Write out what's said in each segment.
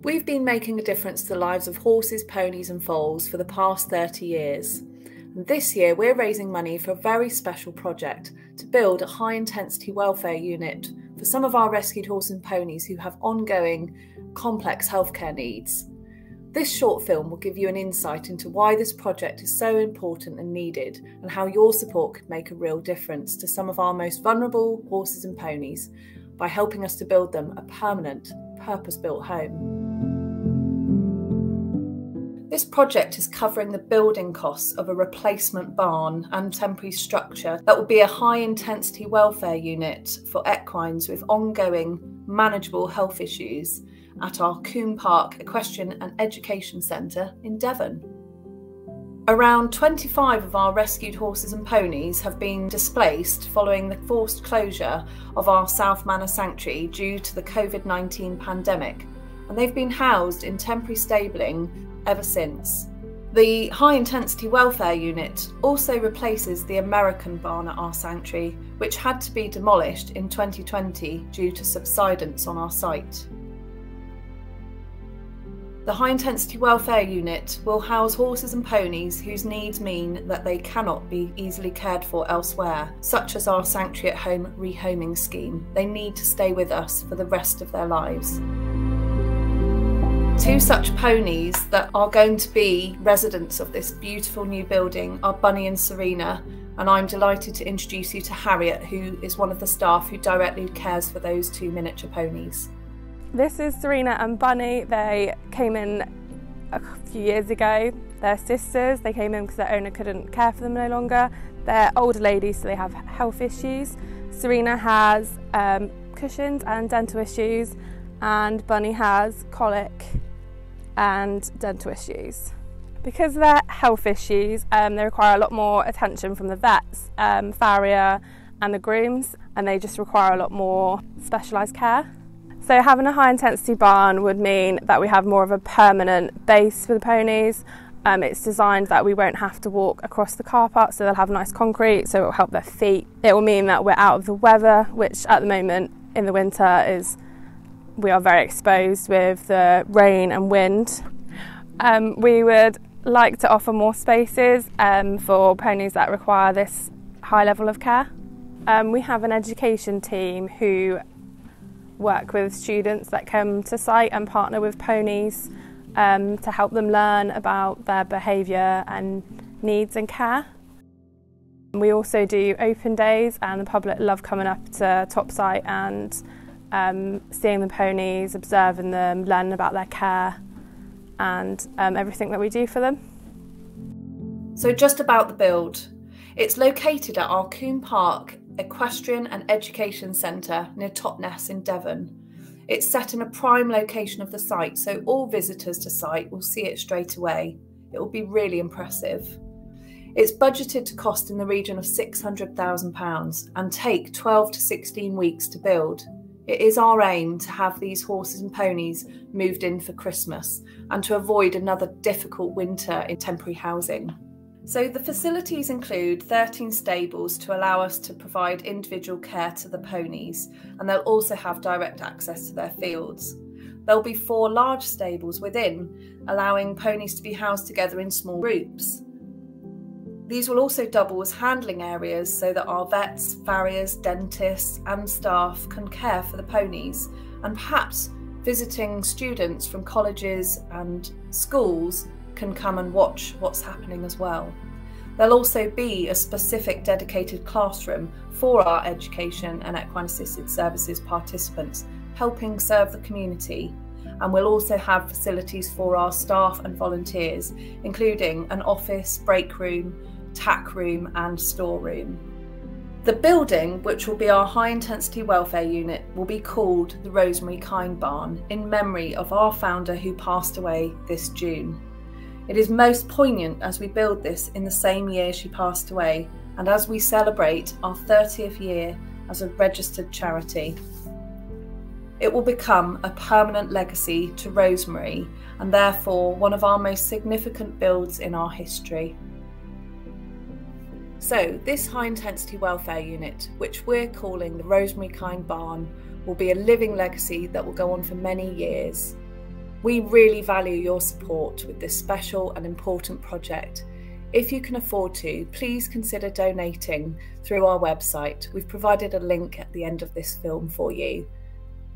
We've been making a difference to the lives of horses, ponies and foals for the past 30 years. And this year we're raising money for a very special project to build a high-intensity welfare unit for some of our rescued horses and ponies who have ongoing complex healthcare needs. This short film will give you an insight into why this project is so important and needed, and how your support could make a real difference to some of our most vulnerable horses and ponies by helping us to build them a permanent, purpose-built home. This project is covering the building costs of a replacement barn and temporary structure that will be a high-intensity welfare unit for equines with ongoing, manageable health issues at our Coombe Park Equestrian and Education Centre in Devon. Around 25 of our rescued horses and ponies have been displaced following the forced closure of our South Manor Sanctuary due to the COVID-19 pandemic, and they've been housed in temporary stabling ever since. The high-intensity welfare unit also replaces the American barn at our sanctuary, which had to be demolished in 2020 due to subsidence on our site. The high-intensity welfare unit will house horses and ponies whose needs mean that they cannot be easily cared for elsewhere, such as our Sanctuary at Home rehoming scheme. They need to stay with us for the rest of their lives. Two such ponies that are going to be residents of this beautiful new building are Bunny and Serena, and I'm delighted to introduce you to Harriet, who is one of the staff who directly cares for those two miniature ponies. This is Serena and Bunny. They came in a few years ago. They're sisters. They came in because their owner couldn't care for them no longer. They're older ladies, so they have health issues. Serena has Cushing's and dental issues, and Bunny has colic and dental issues. Because of their health issues, they require a lot more attention from the vets, farrier and the grooms, and they just require a lot more specialised care. So having a high intensity barn would mean that we have more of a permanent base for the ponies. It's designed that we won't have to walk across the car park, so they'll have nice concrete, so it will help their feet. It will mean that we're out of the weather, which at the moment in the winter we are very exposed with the rain and wind. We would like to offer more spaces for ponies that require this high level of care. We have an education team who work with students that come to site and partner with ponies to help them learn about their behaviour and needs and care. We also do open days, and the public love coming up to Topside and seeing the ponies, observing them, learning about their care and everything that we do for them. So just about the build. It's located at our Coombe Park Equestrian and Education Centre near Totnes in Devon. It's set in a prime location of the site, so all visitors to site will see it straight away. It will be really impressive. It's budgeted to cost in the region of £600,000 and take 12 to 16 weeks to build. It is our aim to have these horses and ponies moved in for Christmas and to avoid another difficult winter in temporary housing. So the facilities include 13 stables to allow us to provide individual care to the ponies, and they'll also have direct access to their fields. There'll be 4 large stables within, allowing ponies to be housed together in small groups. These will also double as handling areas so that our vets, farriers, dentists and staff can care for the ponies, and perhaps visiting students from colleges and schools can come and watch what's happening as well. There'll also be a specific dedicated classroom for our education and equine assisted services participants, helping serve the community. And we'll also have facilities for our staff and volunteers, including an office, break room, tack room and storeroom. The building, which will be our high-intensity welfare unit, will be called the Rosemary Kind Barn in memory of our founder who passed away this June. It is most poignant as we build this in the same year she passed away, and as we celebrate our 30th year as a registered charity. It will become a permanent legacy to Rosemary, and therefore one of our most significant builds in our history. So this high intensity welfare unit, which we're calling the Rosemary Kind Barn, will be a living legacy that will go on for many years. We really value your support with this special and important project. If you can afford to, please consider donating through our website. We've provided a link at the end of this film for you.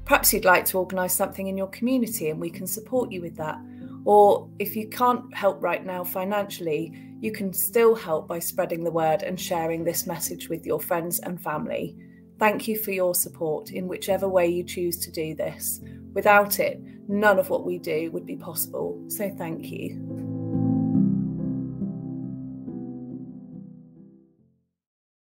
Perhaps you'd like to organise something in your community and we can support you with that. Or if you can't help right now financially, you can still help by spreading the word and sharing this message with your friends and family. Thank you for your support in whichever way you choose to do this. Without it, none of what we do would be possible, so thank you.